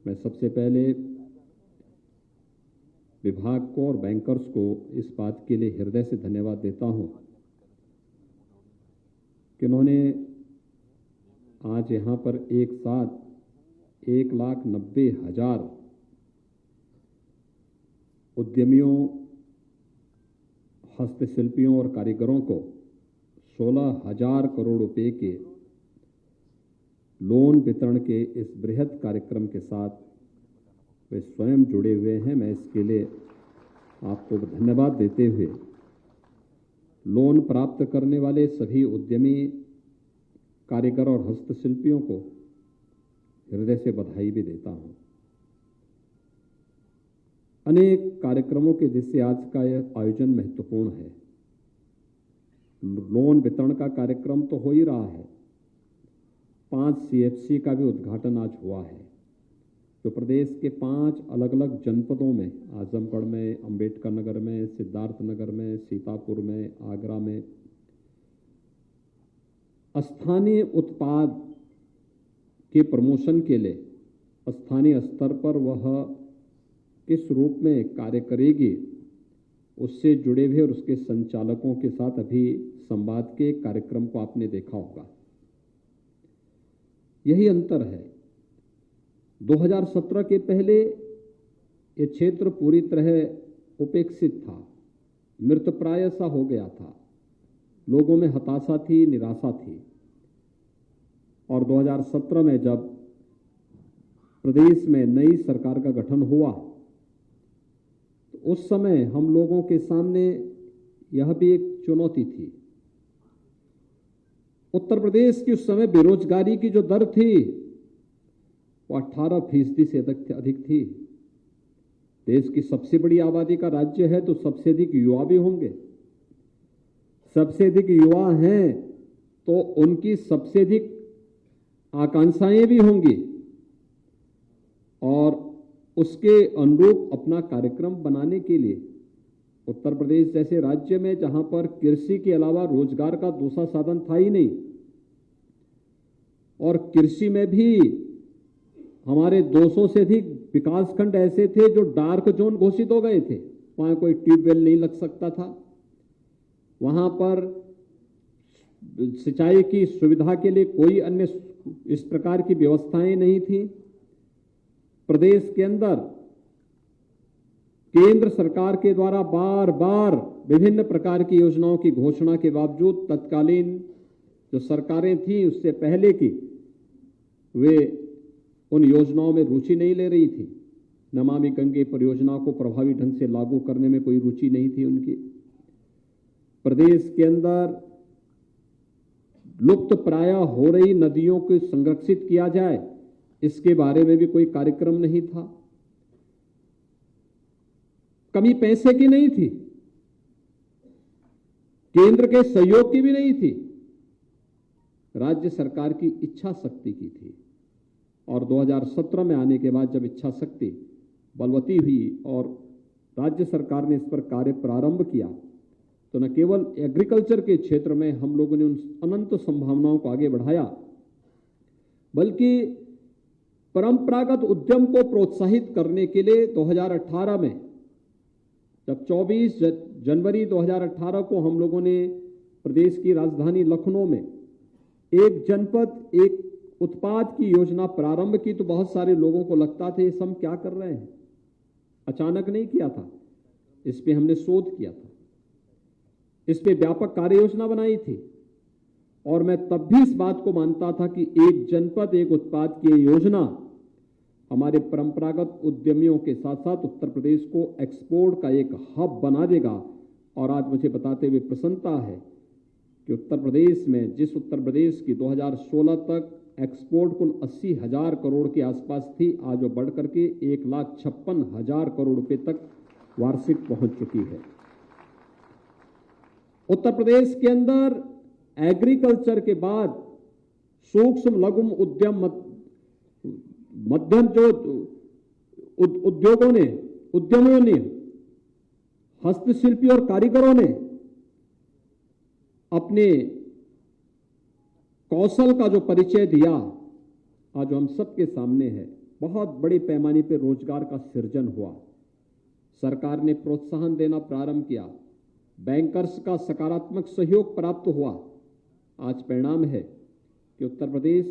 मैं सबसे पहले विभाग को और बैंकर्स को इस बात के लिए हृदय से धन्यवाद देता हूं कि उन्होंने आज यहां पर एक साथ 1,90,000 उद्यमियों, हस्तशिल्पियों और कारीगरों को 16,000 करोड़ रुपए के लोन वितरण के इस बृहद कार्यक्रम के साथ वे स्वयं जुड़े हुए हैं। मैं इसके लिए आपको धन्यवाद देते हुए लोन प्राप्त करने वाले सभी उद्यमी, कारीगर और हस्तशिल्पियों को हृदय से बधाई भी देता हूं। अनेक कार्यक्रमों के जिससे आज का यह आयोजन महत्वपूर्ण है। लोन वितरण का कार्यक्रम तो हो ही रहा है, 5 CFC का भी उद्घाटन आज हुआ है, जो प्रदेश के 5 अलग अलग जनपदों में, आजमगढ़ में, अंबेडकर नगर में, सिद्धार्थ नगर में, सीतापुर में, आगरा में स्थानीय उत्पाद के प्रमोशन के लिए स्थानीय स्तर पर वह किस रूप में कार्य करेगी, उससे जुड़े हुए और उसके संचालकों के साथ अभी संवाद के कार्यक्रम को आपने देखा होगा। यही अंतर है। 2017 के पहले ये क्षेत्र पूरी तरह उपेक्षित था, मृतप्राय सा हो गया था, लोगों में हताशा थी, निराशा थी। और 2017 में जब प्रदेश में नई सरकार का गठन हुआ तो उस समय हम लोगों के सामने यह भी एक चुनौती थी। उत्तर प्रदेश की उस समय बेरोजगारी की जो दर थी वो 18% से अधिक थी। देश की सबसे बड़ी आबादी का राज्य है तो सबसे अधिक युवा भी होंगे। सबसे अधिक युवा हैं तो उनकी सबसे अधिक आकांक्षाएं भी होंगी और उसके अनुरूप अपना कार्यक्रम बनाने के लिए उत्तर प्रदेश जैसे राज्य में, जहां पर कृषि के अलावा रोजगार का दूसरा साधन था ही नहीं, और कृषि में भी हमारे 200 से अधिक विकासखंड ऐसे थे जो डार्क जोन घोषित हो गए थे। वहां कोई ट्यूबवेल नहीं लग सकता था, वहां पर सिंचाई की सुविधा के लिए कोई अन्य इस प्रकार की व्यवस्थाएं नहीं थी। प्रदेश के अंदर केंद्र सरकार के द्वारा बार बार विभिन्न प्रकार की योजनाओं की घोषणा के बावजूद तत्कालीन जो सरकारें थी उससे पहले की, वे उन योजनाओं में रुचि नहीं ले रही थी। नमामि गंगे परियोजना को प्रभावी ढंग से लागू करने में कोई रुचि नहीं थी उनकी। प्रदेश के अंदर लुप्त प्राय हो रही नदियों को संरक्षित किया जाए, इसके बारे में भी कोई कार्यक्रम नहीं था। कमी पैसे की नहीं थी, केंद्र के सहयोग की भी नहीं थी, राज्य सरकार की इच्छा शक्ति की थी। और 2017 में आने के बाद जब इच्छा शक्ति बलवती हुई और राज्य सरकार ने इस पर कार्य प्रारंभ किया तो न केवल एग्रीकल्चर के क्षेत्र में हम लोगों ने उन अनंत संभावनाओं को आगे बढ़ाया, बल्कि परंपरागत उद्यम को प्रोत्साहित करने के लिए 2018 में, जब 24 जनवरी 2018 को हम लोगों ने प्रदेश की राजधानी लखनऊ में एक जनपद एक उत्पाद की योजना प्रारंभ की, तो बहुत सारे लोगों को लगता था ये सब क्या कर रहे हैं। अचानक नहीं किया था, इस पे हमने शोध किया था, इस पे व्यापक कार्य योजना बनाई थी। और मैं तब भी इस बात को मानता था कि एक जनपद एक उत्पाद की योजना हमारे परंपरागत उद्यमियों के साथ साथ उत्तर प्रदेश को एक्सपोर्ट का एक हब बना देगा। और आज मुझे बताते हुए प्रसन्नता है कि उत्तर प्रदेश में, जिस उत्तर प्रदेश की 2016 तक एक्सपोर्ट कुल 80,000 करोड़ के आसपास थी, आज वो बढ़ करके 1,56,000 करोड़ रुपए तक वार्षिक पहुंच चुकी है। उत्तर प्रदेश के अंदर एग्रीकल्चर के बाद सूक्ष्म लघु उद्यम, मध्यम जो उद्यमियों ने, हस्तशिल्पी और कारीगरों ने अपने कौशल का जो परिचय दिया, आज हम सबके सामने है। बहुत बड़े पैमाने पर रोजगार का सृजन हुआ। सरकार ने प्रोत्साहन देना प्रारंभ किया, बैंकर्स का सकारात्मक सहयोग प्राप्त हुआ। आज परिणाम है कि उत्तर प्रदेश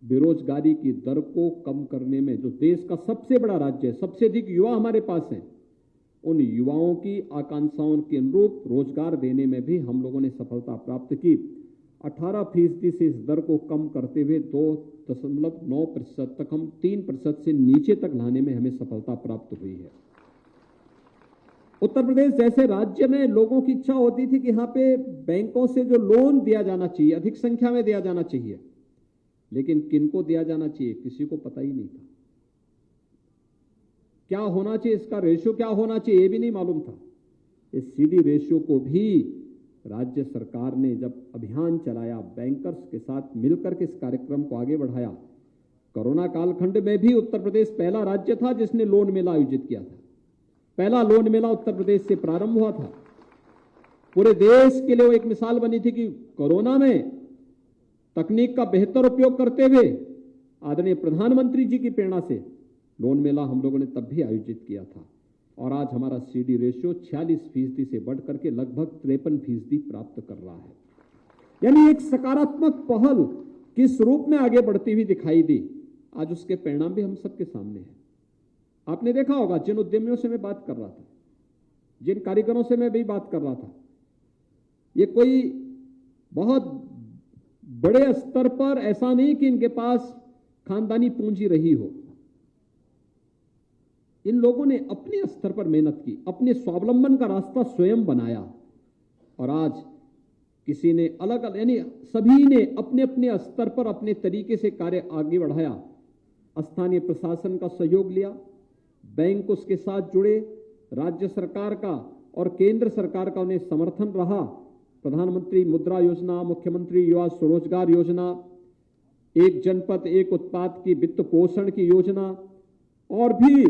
बेरोजगारी की दर को कम करने में, जो देश का सबसे बड़ा राज्य है, सबसे अधिक युवा हमारे पास हैं, उन युवाओं की आकांक्षाओं के अनुरूप रोजगार देने में भी हम लोगों ने सफलता प्राप्त की। 18% से इस दर को कम करते हुए 2.9% तक, हम 3% से नीचे तक लाने में हमें सफलता प्राप्त हुई है। उत्तर प्रदेश जैसे राज्य में लोगों की इच्छा होती थी कि यहाँ पे बैंकों से जो लोन दिया जाना चाहिए, अधिक संख्या में दिया जाना चाहिए, लेकिन किनको दिया जाना चाहिए किसी को पता ही नहीं था। क्या होना चाहिए, इसका रेशियो क्या होना चाहिए, ये भी नहीं मालूम था। इस सीडी रेशियो को भी राज्य सरकार ने जब अभियान चलाया, बैंकर्स के साथ मिलकर के इस कार्यक्रम को आगे बढ़ाया। कोरोना कालखंड में भी उत्तर प्रदेश पहला राज्य था जिसने लोन मेला आयोजित किया था। पहला लोन मेला उत्तर प्रदेश से प्रारंभ हुआ था। पूरे देश के लिए वो एक मिसाल बनी थी कि कोरोना में तकनीक का बेहतर उपयोग करते हुए आदरणीय प्रधानमंत्री जी की प्रेरणा से लोन मेला हम लोगों ने तब भी आयोजित किया था। और आज हमारा सीडी रेशियो 46% से बढ़ करके लगभग 53% प्राप्त कर रहा है। यानी एक सकारात्मक पहल किस रूप में आगे बढ़ती हुई दिखाई दी, आज उसके परिणाम भी हम सबके सामने हैं। आपने देखा होगा, जिन उद्यमियों से मैं बात कर रहा था, जिन कारीगरों से मैं भी बात कर रहा था, ये कोई बहुत बड़े स्तर पर ऐसा नहीं कि इनके पास खानदानी पूंजी रही हो। इन लोगों ने अपने स्तर पर मेहनत की, अपने स्वावलंबन का रास्ता स्वयं बनाया, और आज किसी ने अलग अलग, यानी सभी ने अपने अपने स्तर पर अपने तरीके से कार्य आगे बढ़ाया। स्थानीय प्रशासन का सहयोग लिया, बैंक उसके साथ जुड़े, राज्य सरकार का और केंद्र सरकार का उन्हें समर्थन रहा। प्रधानमंत्री मुद्रा योजना, मुख्यमंत्री युवा स्वरोजगार योजना, एक जनपद एक उत्पाद की वित्त पोषण की योजना, और भी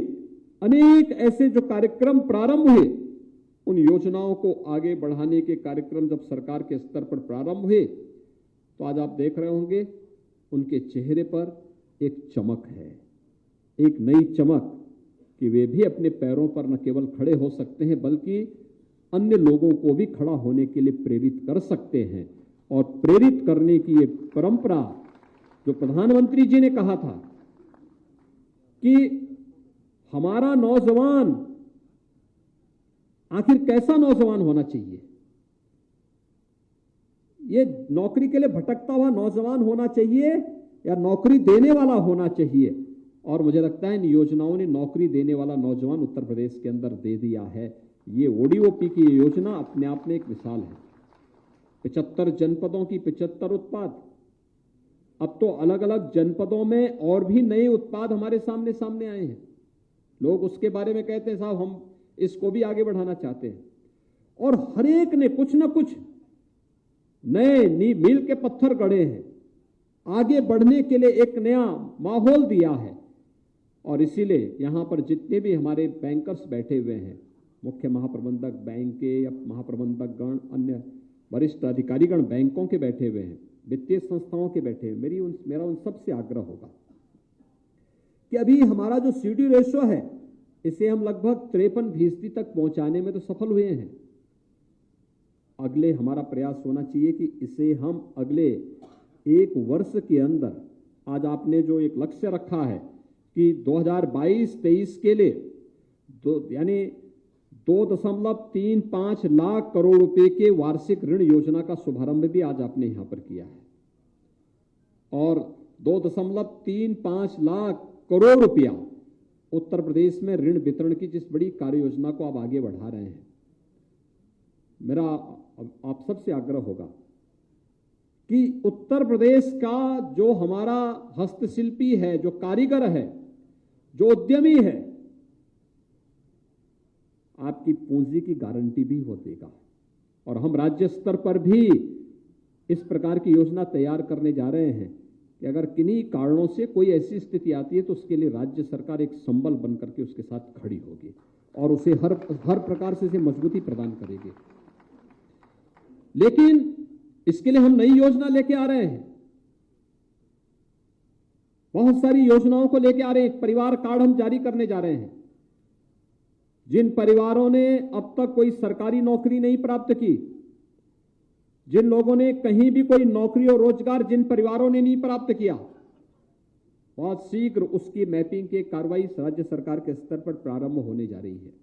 अनेक ऐसे जो कार्यक्रम प्रारंभ हुए, उन योजनाओं को आगे बढ़ाने के कार्यक्रम जब सरकार के स्तर पर प्रारंभ हुए, तो आज आप देख रहे होंगे उनके चेहरे पर एक चमक है, एक नई चमक, कि वे भी अपने पैरों पर न केवल खड़े हो सकते हैं बल्कि अन्य लोगों को भी खड़ा होने के लिए प्रेरित कर सकते हैं। और प्रेरित करने की ये परंपरा जो प्रधानमंत्री जी ने कहा था कि हमारा नौजवान आखिर कैसा नौजवान होना चाहिए, ये नौकरी के लिए भटकता हुआ नौजवान होना चाहिए या नौकरी देने वाला होना चाहिए। और मुझे लगता है इन योजनाओं ने नौकरी देने वाला नौजवान उत्तर प्रदेश के अंदर दे दिया है। ये ओडीओपी की योजना अपने आप में एक मिसाल है। 75 जनपदों की 75 उत्पाद, अब तो अलग अलग जनपदों में और भी नए उत्पाद हमारे सामने आए हैं। लोग उसके बारे में कहते हैं साहब हम इसको भी आगे बढ़ाना चाहते हैं, और हर एक ने कुछ ना कुछ नए मील के पत्थर गढ़े हैं, आगे बढ़ने के लिए एक नया माहौल दिया है। और इसीलिए यहां पर जितने भी हमारे बैंकर्स बैठे हुए हैं, मुख्य महाप्रबंधक बैंक के या महाप्रबंधक गण, अन्य वरिष्ठ अधिकारीगण बैंकों के बैठे हुए हैं, वित्तीय संस्थाओं के बैठे हैं, मेरा उन सबसे आग्रह होगा कि अभी हमारा जो सीडी रेशियो है इसे हम लगभग 53% तक पहुंचाने में तो सफल हुए हैं। अगले हमारा प्रयास होना चाहिए कि इसे हम अगले 1 वर्ष के अंदर, आज आपने जो एक लक्ष्य रखा है कि 2022-23 के लिए यानी 2.35 लाख करोड़ रुपए के वार्षिक ऋण योजना का शुभारंभ भी आज आपने यहां पर किया है, और 2.35 लाख करोड़ रुपया उत्तर प्रदेश में ऋण वितरण की जिस बड़ी कार्य योजना को आप आगे बढ़ा रहे हैं, मेरा आप सबसे आग्रह होगा कि उत्तर प्रदेश का जो हमारा हस्तशिल्पी है, जो कारीगर है, जो उद्यमी है, आपकी पूंजी की गारंटी भी वो देगा। और हम राज्य स्तर पर भी इस प्रकार की योजना तैयार करने जा रहे हैं कि अगर किन्हीं कारणों से कोई ऐसी स्थिति आती है तो उसके लिए राज्य सरकार एक संबल बनकर के उसके साथ खड़ी होगी और उसे हर प्रकार से उसे मजबूती प्रदान करेगी। लेकिन इसके लिए हम नई योजना लेके आ रहे हैं। बहुत सारी योजनाओं को लेकर आ रहे हैं। एक परिवार कार्ड हम जारी करने जा रहे हैं। जिन परिवारों ने अब तक कोई सरकारी नौकरी नहीं प्राप्त की, जिन लोगों ने कहीं भी कोई नौकरी और रोजगार जिन परिवारों ने नहीं प्राप्त किया, बहुत शीघ्र उसकी मैपिंग की कार्रवाई राज्य सरकार के स्तर पर प्रारंभ होने जा रही है।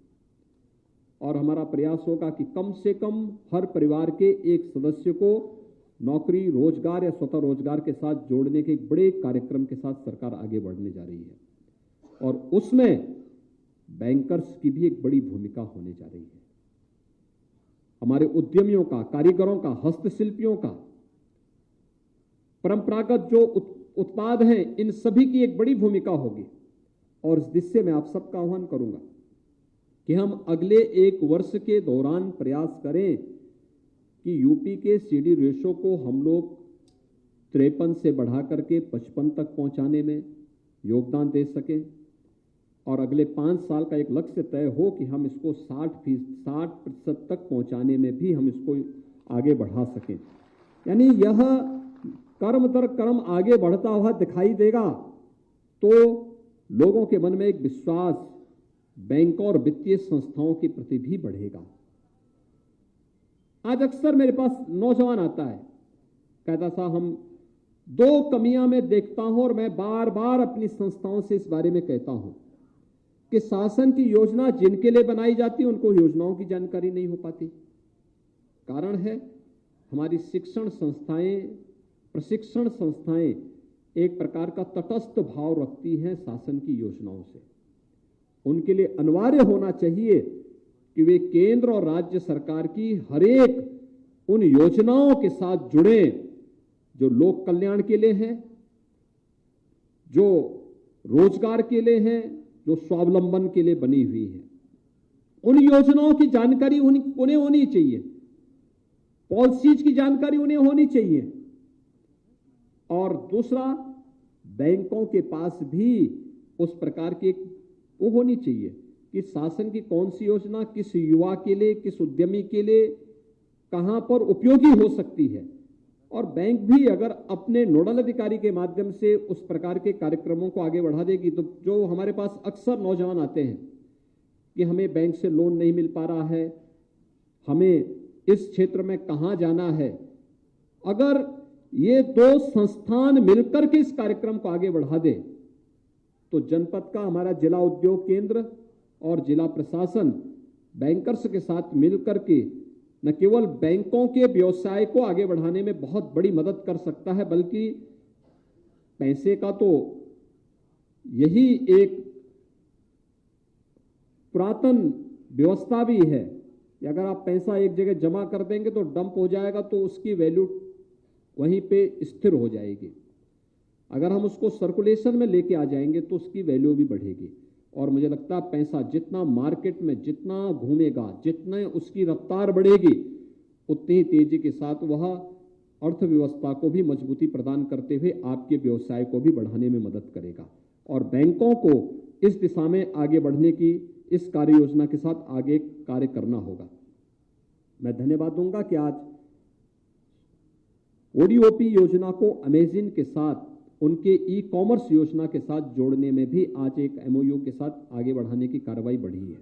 और हमारा प्रयास होगा कि कम से कम हर परिवार के एक सदस्य को नौकरी, रोजगार या स्वतः रोजगार के साथ जोड़ने के एक बड़े कार्यक्रम के साथ सरकार आगे बढ़ने जा रही है। और उसमें बैंकर्स की भी एक बड़ी भूमिका होने जा रही है। हमारे उद्यमियों का, कारीगरों का, हस्तशिल्पियों का, परंपरागत जो उत्पाद हैं, इन सभी की एक बड़ी भूमिका होगी। और इस दिशा में आप सबका आह्वान करूंगा कि हम अगले एक वर्ष के दौरान प्रयास करें कि यूपी के सीडी रेशो को हम लोग 53 से बढ़ा करके 55 तक पहुंचाने में योगदान दे सकें। और अगले 5 साल का एक लक्ष्य तय हो कि हम इसको 60% तक पहुंचाने में भी हम इसको आगे बढ़ा सकें। यानी यह कर्म दर कर्म आगे बढ़ता हुआ दिखाई देगा तो लोगों के मन में एक विश्वास बैंकों और वित्तीय संस्थाओं के प्रति भी बढ़ेगा। आज अक्सर मेरे पास नौजवान आता है, कहता था हम 2 कमियां मैं देखता हूं और मैं बार बार अपनी संस्थाओं से इस बारे में कहता हूं कि शासन की योजना जिनके लिए बनाई जाती है उनको योजनाओं की जानकारी नहीं हो पाती। कारण है हमारी शिक्षण संस्थाएं, प्रशिक्षण संस्थाएं एक प्रकार का तटस्थ भाव रखती हैं शासन की योजनाओं से। उनके लिए अनिवार्य होना चाहिए कि वे केंद्र और राज्य सरकार की हर एक उन योजनाओं के साथ जुड़े जो लोक कल्याण के लिए हैं, जो रोजगार के लिए हैं, जो स्वावलंबन के लिए बनी हुई है। उन योजनाओं की जानकारी उन्हें होनी चाहिए, पॉलिसीज की जानकारी उन्हें होनी चाहिए। और दूसरा, बैंकों के पास भी उस प्रकार की वो होनी चाहिए कि शासन की कौन सी योजना किस युवा के लिए, किस उद्यमी के लिए कहां पर उपयोगी हो सकती है। और बैंक भी अगर अपने नोडल अधिकारी के माध्यम से उस प्रकार के कार्यक्रमों को आगे बढ़ा देगी तो जो हमारे पास अक्सर नौजवान आते हैं कि हमें बैंक से लोन नहीं मिल पा रहा है, हमें इस क्षेत्र में कहां जाना है, अगर ये 2 संस्थान मिलकर के इस कार्यक्रम को आगे बढ़ा दे तो जनपद का हमारा जिला उद्योग केंद्र और जिला प्रशासन बैंकर्स के साथ मिलकर के न केवल बैंकों के व्यवसाय को आगे बढ़ाने में बहुत बड़ी मदद कर सकता है, बल्कि पैसे का तो यही एक पुरातन व्यवस्था भी है कि अगर आप पैसा एक जगह जमा कर देंगे तो डंप हो जाएगा तो उसकी वैल्यू वहीं पे स्थिर हो जाएगी। अगर हम उसको सर्कुलेशन में लेके आ जाएंगे तो उसकी वैल्यू भी बढ़ेगी। और मुझे लगता है पैसा जितना मार्केट में जितना घूमेगा, जितने उसकी रफ्तार बढ़ेगी, उतनी ही तेजी के साथ वह अर्थव्यवस्था को भी मजबूती प्रदान करते हुए आपके व्यवसाय को भी बढ़ाने में मदद करेगा। और बैंकों को इस दिशा में आगे बढ़ने की इस कार्य योजना के साथ आगे कार्य करना होगा। मैं धन्यवाद दूंगा कि आज ओडीओपी योजना को अमेजिन के साथ, उनके ई-कॉमर्स योजना के साथ जोड़ने में भी आज एक एमओयू के साथ आगे बढ़ाने की कार्रवाई बढ़ी है।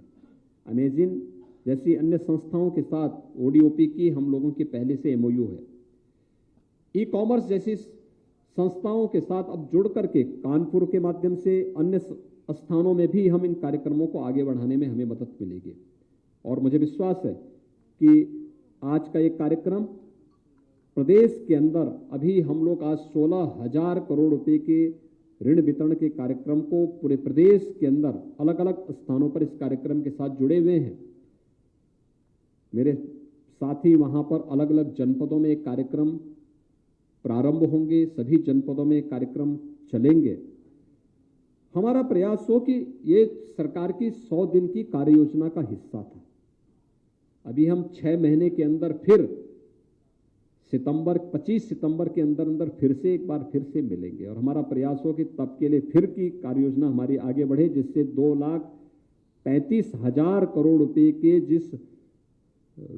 अमेजिन जैसी अन्य संस्थाओं के साथ ओडीओपी की हम लोगों की पहले से एमओयू है। ई-कॉमर्स जैसी संस्थाओं के साथ अब जुड़ करके कानपुर के माध्यम से अन्य स्थानों में भी हम इन कार्यक्रमों को आगे बढ़ाने में हमें मदद मिलेगी। और मुझे विश्वास है कि आज का एक कार्यक्रम प्रदेश के अंदर अभी हम लोग आज 16,000 करोड़ रुपए के ऋण वितरण के कार्यक्रम को पूरे प्रदेश के अंदर अलग अलग स्थानों पर इस कार्यक्रम के साथ जुड़े हुए हैं। मेरे साथी वहां पर अलग अलग जनपदों में एक कार्यक्रम प्रारंभ होंगे, सभी जनपदों में कार्यक्रम चलेंगे। हमारा प्रयास हो कि ये सरकार की 100 दिन की कार्य योजना का हिस्सा था। अभी हम 6 महीने के अंदर फिर 25 सितंबर के अंदर फिर से एक बार फिर से मिलेंगे और हमारा प्रयास हो कि तब के लिए फिर की कार्य योजना हमारी आगे बढ़े, जिससे 2,35,000 करोड़ रुपए के जिस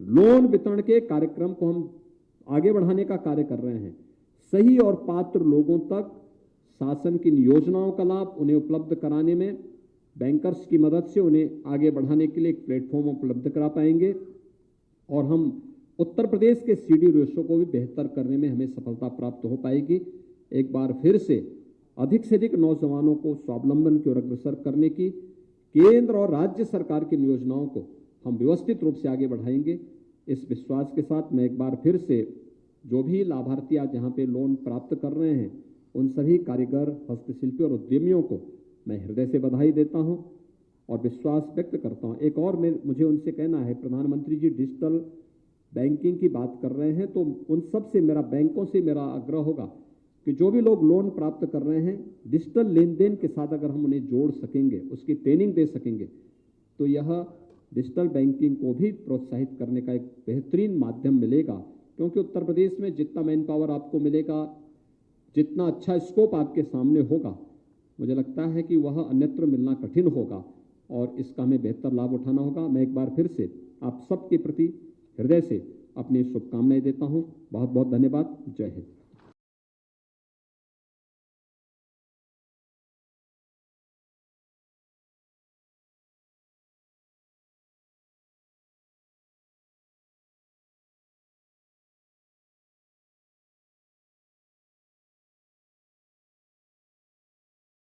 लोन वितरण के कार्यक्रम को हम आगे बढ़ाने का कार्य कर रहे हैं, सही और पात्र लोगों तक शासन की इन योजनाओं का लाभ उन्हें उपलब्ध कराने में बैंकर्स की मदद से उन्हें आगे बढ़ाने के लिए एक प्लेटफॉर्म उपलब्ध करा पाएंगे और हम उत्तर प्रदेश के सीडी रेशो को भी बेहतर करने में हमें सफलता प्राप्त हो पाएगी। एक बार फिर से अधिक नौजवानों को स्वावलंबन की ओर अग्रसर करने की केंद्र और राज्य सरकार की योजनाओं को हम व्यवस्थित रूप से आगे बढ़ाएंगे। इस विश्वास के साथ मैं एक बार फिर से जो भी लाभार्थी आज यहाँ पे लोन प्राप्त कर रहे हैं उन सभी कारीगर, हस्तशिल्पी और उद्यमियों को मैं हृदय से बधाई देता हूँ और विश्वास व्यक्त करता हूँ। एक और मुझे उनसे कहना है, प्रधानमंत्री जी डिजिटल बैंकिंग की बात कर रहे हैं, तो उन सब से बैंकों से मेरा आग्रह होगा कि जो भी लोग लोन प्राप्त कर रहे हैं डिजिटल लेन देन के साथ अगर हम उन्हें जोड़ सकेंगे, उसकी ट्रेनिंग दे सकेंगे, तो यह डिजिटल बैंकिंग को भी प्रोत्साहित करने का एक बेहतरीन माध्यम मिलेगा। क्योंकि उत्तर प्रदेश में जितना मैन पावर आपको मिलेगा, जितना अच्छा स्कोप आपके सामने होगा, मुझे लगता है कि वह अन्यत्र मिलना कठिन होगा और इसका हमें बेहतर लाभ उठाना होगा। मैं एक बार फिर से आप सबके प्रति हृदय से अपनी शुभकामनाएं देता हूं। बहुत बहुत धन्यवाद। जय हिंद।